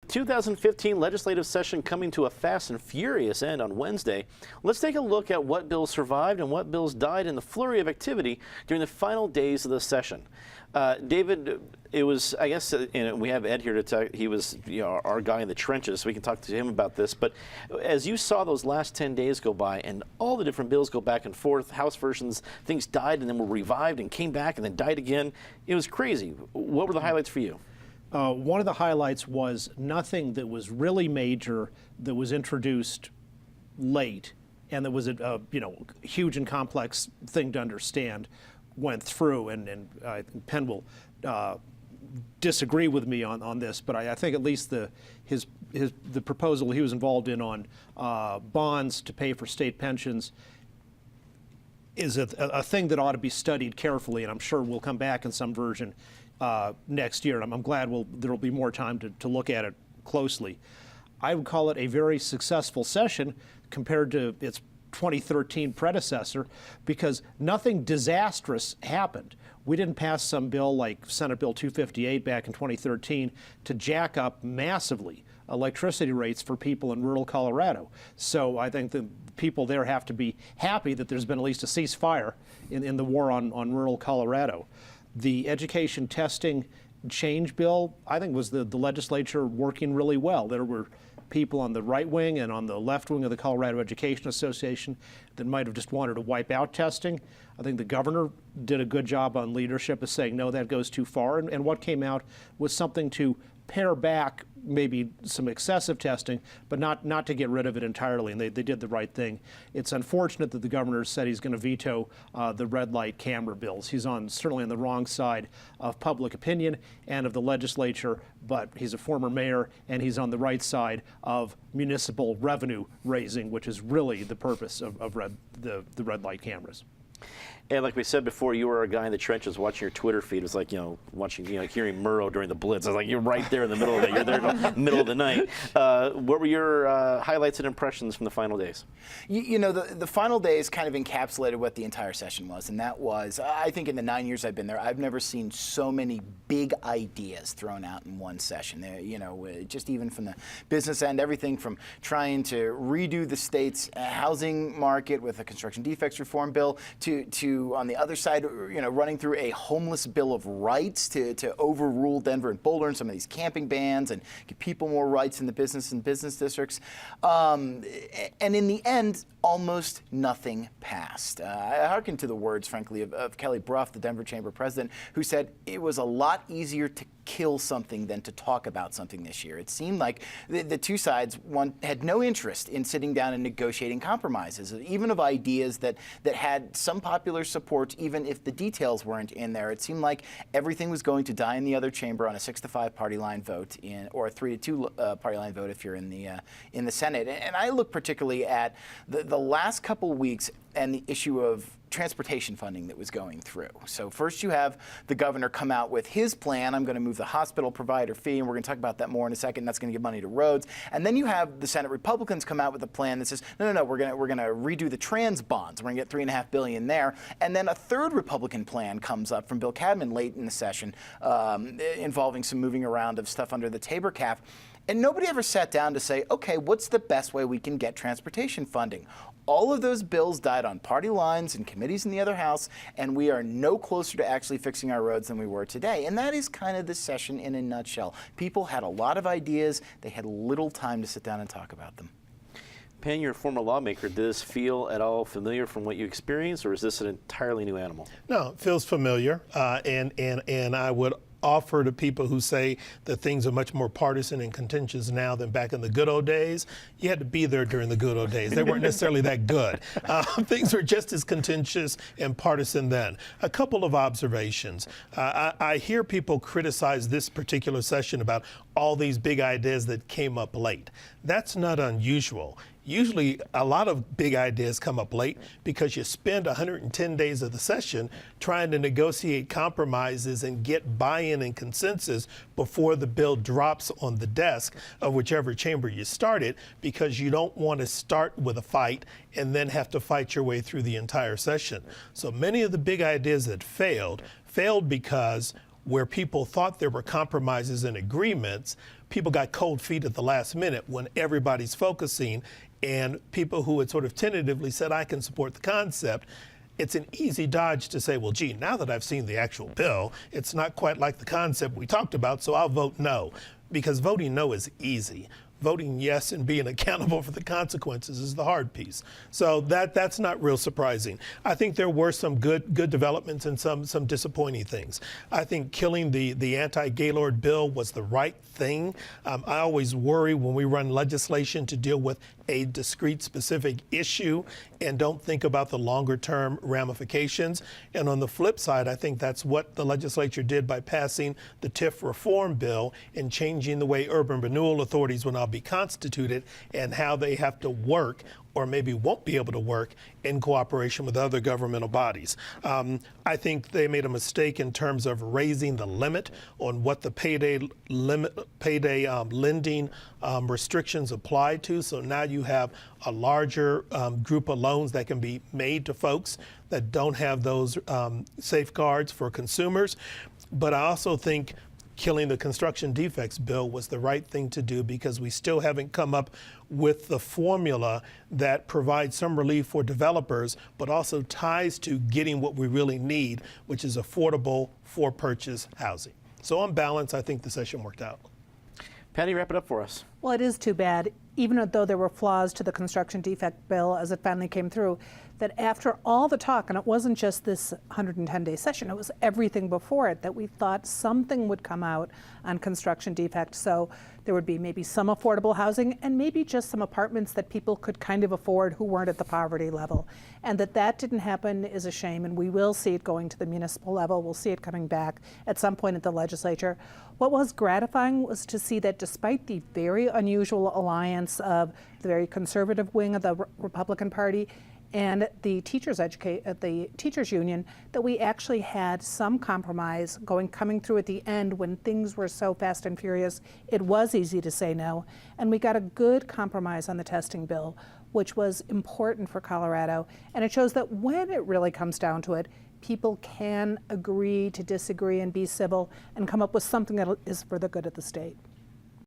2015 legislative session coming to a fast and furious end on Wednesday. Let's take a look at what bills survived and what bills died in the flurry of activity during the final days of the session. David, it was, I guess, we have Ed here to talk. He was our guy in the trenches, so we can talk to him about this. But as you saw those last 10 days go by and all the different bills go back and forth, House versions, things died and then were revived and came back and then died again. It was crazy. What were the highlights for you? One of the highlights was nothing that was really major that was introduced late and that was a huge and complex thing to understand went through, and Penn will disagree with me on this, but I think at least the proposal he was involved in on bonds to pay for state pensions is a thing that ought to be studied carefully, and I'm sure we'll come back in some version next year, and I'm glad there will be more time to look at it closely. I would call it a very successful session compared to its 2013 predecessor because nothing disastrous happened. We didn't pass some bill like Senate Bill 258 back in 2013 to jack up massively electricity rates for people in rural Colorado. So I think the people there have to be happy that there's been at least a ceasefire in the war on rural Colorado. The education testing change bill, I think, was the legislature working really well. There were people on the right wing and on the left wing of the Colorado Education Association that might have just wanted to wipe out testing. I think the governor did a good job on leadership of saying, no, that goes too far. And what came out was something to pare back maybe some excessive testing, but not to get rid of it entirely, and they did the right thing. It's unfortunate that the governor said he's going to veto the red light camera bills. He's certainly on the wrong side of public opinion and of the legislature, but he's a former mayor, and he's on the right side of municipal revenue raising, which is really the purpose of the red light cameras. And like we said before, you were a guy in the trenches watching your Twitter feed. It was like, watching, hearing Murrow during the Blitz. I was like, you're right there in the middle of it. You're there in the middle of the night. What were your highlights and impressions from the final days? The final days kind of encapsulated what the entire session was, and that was, I think in the 9 years I've been there, I've never seen so many big ideas thrown out in one session. Just even from the business end, everything from trying to redo the state's housing market with a construction defects reform bill to on the other side, running through a homeless bill of rights to overrule Denver and Boulder and some of these camping bans and give people more rights in the business and business districts. And in the end, almost nothing passed. I hearken to the words, frankly, of Kelly Brough, the Denver Chamber president, who said it was a lot easier to kill something than to talk about something this year. It seemed like the two sides had no interest in sitting down and negotiating compromises, even of ideas that had some popular support, even if the details weren't in there. It seemed like everything was going to die in the other chamber on a 6-5 party line vote, or a 3-2 party line vote if you're in the Senate. And I look particularly at the last couple weeks and the issue of transportation funding that was going through. So first you have the governor come out with his plan. I'm going to move the hospital provider fee, and we're going to talk about that more in a second. That's going to give money to roads. And then you have the Senate Republicans come out with a plan that says, no, we're going to redo the trans bonds. We're going to get $3.5 billion there. And then a third Republican plan comes up from Bill Cadman late in the session, involving some moving around of stuff under the Tabor cap. And nobody ever sat down to say, okay, what's the best way we can get transportation funding? All of those bills died on party lines and committees in the other house, and we are no closer to actually fixing our roads than we were today. And that is kind of the session in a nutshell. People had a lot of ideas. They had little time to sit down and talk about them. Penn, you're a former lawmaker. Did this feel at all familiar from what you experienced, or is this an entirely new animal? No, it feels familiar, and I would offer to people who say that things are much more partisan and contentious now than back in the good old days. You had to be there during the good old days. They weren't necessarily that good. Things were just as contentious and partisan then. A couple of observations. I hear people criticize this particular session about all these big ideas that came up late. That's not unusual. Usually a lot of big ideas come up late because you spend 110 days of the session trying to negotiate compromises and get buy-in and consensus before the bill drops on the desk of whichever chamber you started, because you don't want to start with a fight and then have to fight your way through the entire session. So many of the big ideas that failed because where people thought there were compromises and agreements, people got cold feet at the last minute when everybody's focusing, and people who had sort of tentatively said, I can support the concept. It's an easy dodge to say, well, gee, now that I've seen the actual bill, it's not quite like the concept we talked about, so I'll vote no. Because voting no is easy. Voting yes and being accountable for the consequences is the hard piece. So that's not real surprising. I think there were some good developments and some disappointing things. I think killing the anti-Gaylord bill was the right thing. I always worry when we run legislation to deal with a discrete specific issue and don't think about the longer term ramifications. And on the flip side, I think that's what the legislature did by passing the TIF reform bill and changing the way urban renewal authorities will now be constituted and how they have to work or maybe won't be able to work in cooperation with other governmental bodies. I think they made a mistake in terms of raising the limit on what the payday lending restrictions apply to. So now you have a larger group of loans that can be made to folks that don't have those safeguards for consumers. But I also think killing the construction defects bill was the right thing to do because we still haven't come up with the formula that provides some relief for developers, but also ties to getting what we really need, which is affordable for purchase housing. So on balance, I think the session worked out. Patty, wrap it up for us. Well, it is too bad, even though there were flaws to the construction defect bill as it finally came through, that after all the talk, and it wasn't just this 110-day session, it was everything before it, that we thought something would come out on construction defect. So there would be maybe some affordable housing and maybe just some apartments that people could kind of afford who weren't at the poverty level. And that didn't happen is a shame, and we will see it going to the municipal level. We'll see it coming back at some point at the legislature. What was gratifying was to see that despite the very unusual alliance of the very conservative wing of the Republican Party and the teachers union, that we actually had some compromise coming through at the end when things were so fast and furious. It was easy to say no, and we got a good compromise on the testing bill, which was important for Colorado. And it shows that when it really comes down to it, people can agree to disagree and be civil and come up with something that is for the good of the state.